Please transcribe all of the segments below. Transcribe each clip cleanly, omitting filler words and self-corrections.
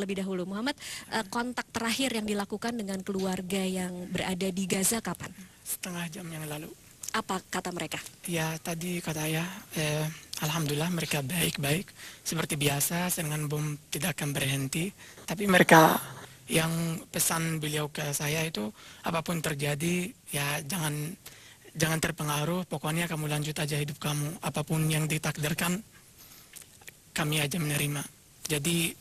terlebih dahulu. Muhammad, kontak terakhir yang dilakukan dengan keluarga yang berada di Gaza kapan? Setengah jam yang lalu. Apa kata mereka? Ya, tadi kata ayah, alhamdulillah mereka baik-baik. Seperti biasa, serangan bom tidak akan berhenti. Tapi mereka yang pesan beliau ke saya itu, apapun terjadi, ya jangan terpengaruh. Pokoknya kamu lanjut aja hidup kamu. Apapun yang ditakdirkan, kami aja menerima. Jadi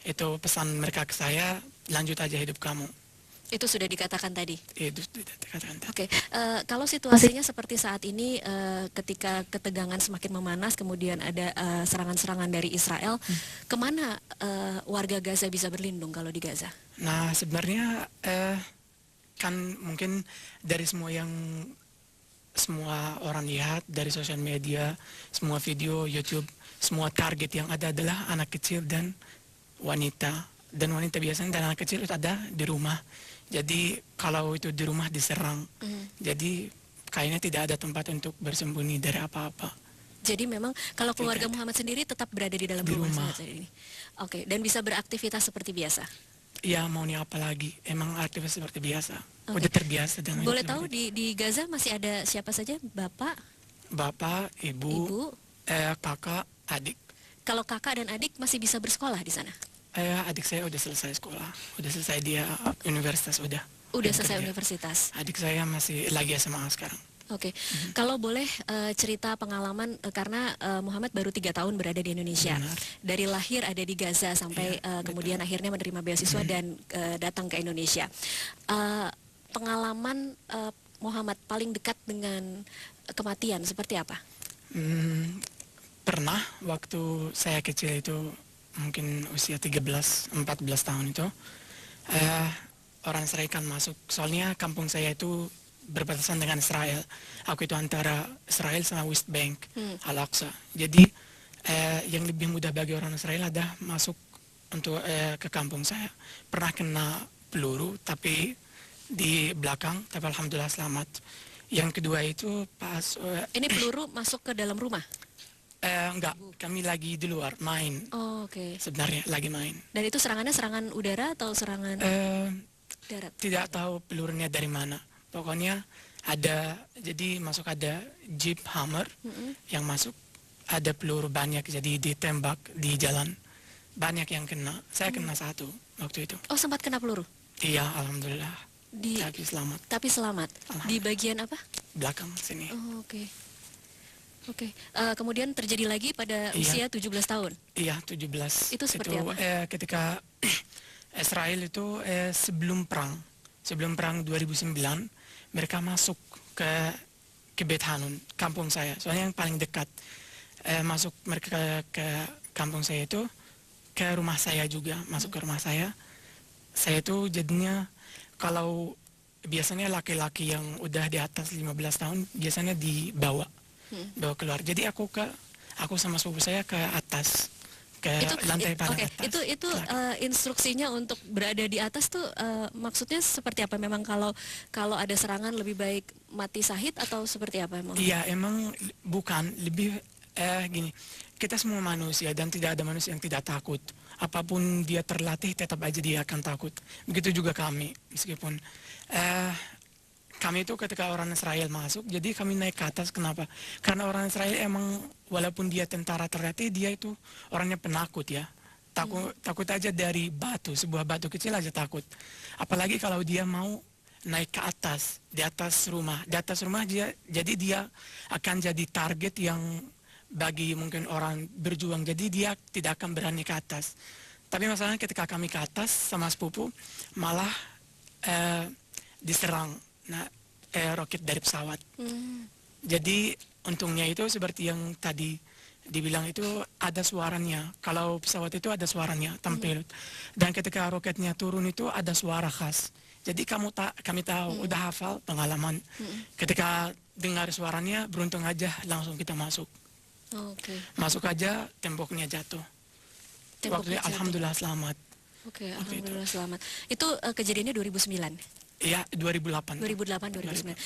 itu pesan mereka ke saya, lanjut aja hidup kamu. Itu sudah dikatakan tadi. Itu sudah dikatakan tadi. Oke, kalau situasinya seperti saat ini, ketika ketegangan semakin memanas, kemudian ada serangan-serangan dari Israel, kemana warga Gaza bisa berlindung kalau di Gaza? Nah, sebenarnya kan mungkin dari semua orang lihat dari sosial media, semua video YouTube, semua target yang ada adalah anak kecil dan wanita. Dan wanita biasanya dan anak kecil itu ada di rumah. Jadi kalau itu di rumah diserang, jadi kayaknya tidak ada tempat untuk bersembunyi dari apa-apa. Jadi memang kalau keluarga Muhammad sendiri tetap berada di dalam rumah saat ini. Oke, dan bisa beraktivitas seperti biasa. Ya, maunya apa lagi? Emang aktivitas seperti biasa. Udah terbiasa dengan Boleh tahu di Gaza masih ada siapa saja? Bapak, ibu, kakak, adik. Kalau kakak dan adik masih bisa bersekolah di sana? Adik saya udah selesai sekolah, udah selesai dia universitas udah. Udah selesai universitas. Adik saya masih lagi SMA sekarang. Oke, kalau boleh cerita pengalaman karena Muhammad baru 3 tahun berada di Indonesia. Benar. Dari lahir ada di Gaza sampai kemudian akhirnya menerima beasiswa dan datang ke Indonesia. Pengalaman Muhammad paling dekat dengan kematian seperti apa? Pernah waktu saya kecil itu, mungkin usia 13-14 tahun itu, orang Israel kan masuk. Soalnya kampung saya itu berbatasan dengan Israel. Aku itu antara Israel sama West Bank, Al-Aqsa. Jadi yang lebih mudah bagi orang Israel ada masuk untuk ke kampung saya. Pernah kena peluru tapi di belakang, tapi alhamdulillah selamat. Yang kedua itu pas ini peluru masuk ke dalam rumah? Enggak, kami lagi di luar main. Oh, oke. Sebenarnya lagi main. Dan itu serangannya serangan udara atau serangan darat? Tidak tahu pelurunya dari mana. Pokoknya jadi masuk ada Jeep Hammer yang masuk, ada peluru banyak, jadi ditembak di jalan. Banyak yang kena. Saya kena satu waktu itu. Oh, sempat kena peluru? Iya, alhamdulillah. Tapi selamat. Tapi selamat. Di bagian apa? Belakang sini. Oh, oke. Oke, kemudian terjadi lagi pada usia 17 tahun? Iya, 17. Itu seperti apa? Ketika Israel itu sebelum perang 2009, mereka masuk ke Beit Hanun, kampung saya. Soalnya yang paling dekat. Masuk mereka ke kampung saya itu, ke rumah saya juga, masuk ke rumah saya. Saya itu jadinya, kalau biasanya laki-laki yang udah di atas 15 tahun, biasanya dibawa keluar. Jadi aku sama sepupu saya ke atas, ke lantai paling atas. Itu instruksinya untuk berada di atas tuh maksudnya seperti apa? Memang kalau ada serangan lebih baik mati syahid atau seperti apa emang? Iya, emang bukan, lebih gini. Kita semua manusia dan tidak ada manusia yang tidak takut. Apapun dia terlatih, tetap aja dia akan takut. Begitu juga kami, meskipun kami itu ketika orang Israel masuk, jadi kami naik ke atas. Kenapa? Karena orang Israel emang walaupun dia tentara terlatih, dia itu orangnya penakut ya. Takut aja dari batu, sebuah batu kecil aja takut. Apalagi kalau dia mau naik ke atas, di atas rumah. Di atas rumah jadi dia akan jadi target yang bagi mungkin orang berjuang. Jadi dia tidak akan berani ke atas. Tapi masalahnya ketika kami ke atas sama sepupu, malah diserang. Roket dari pesawat. Jadi untungnya itu seperti yang tadi dibilang itu ada suaranya. Kalau pesawat itu ada suaranya, tampil. Dan ketika roketnya turun itu ada suara khas. Jadi kami tahu, udah hafal pengalaman. Ketika dengar suaranya, beruntung aja langsung kita masuk. Masuk aja, temboknya jatuh. Waktu alhamdulillah selamat. Oke, alhamdulillah selamat. Itu kejadiannya 2009? Iya, 2008. 2008, 2009.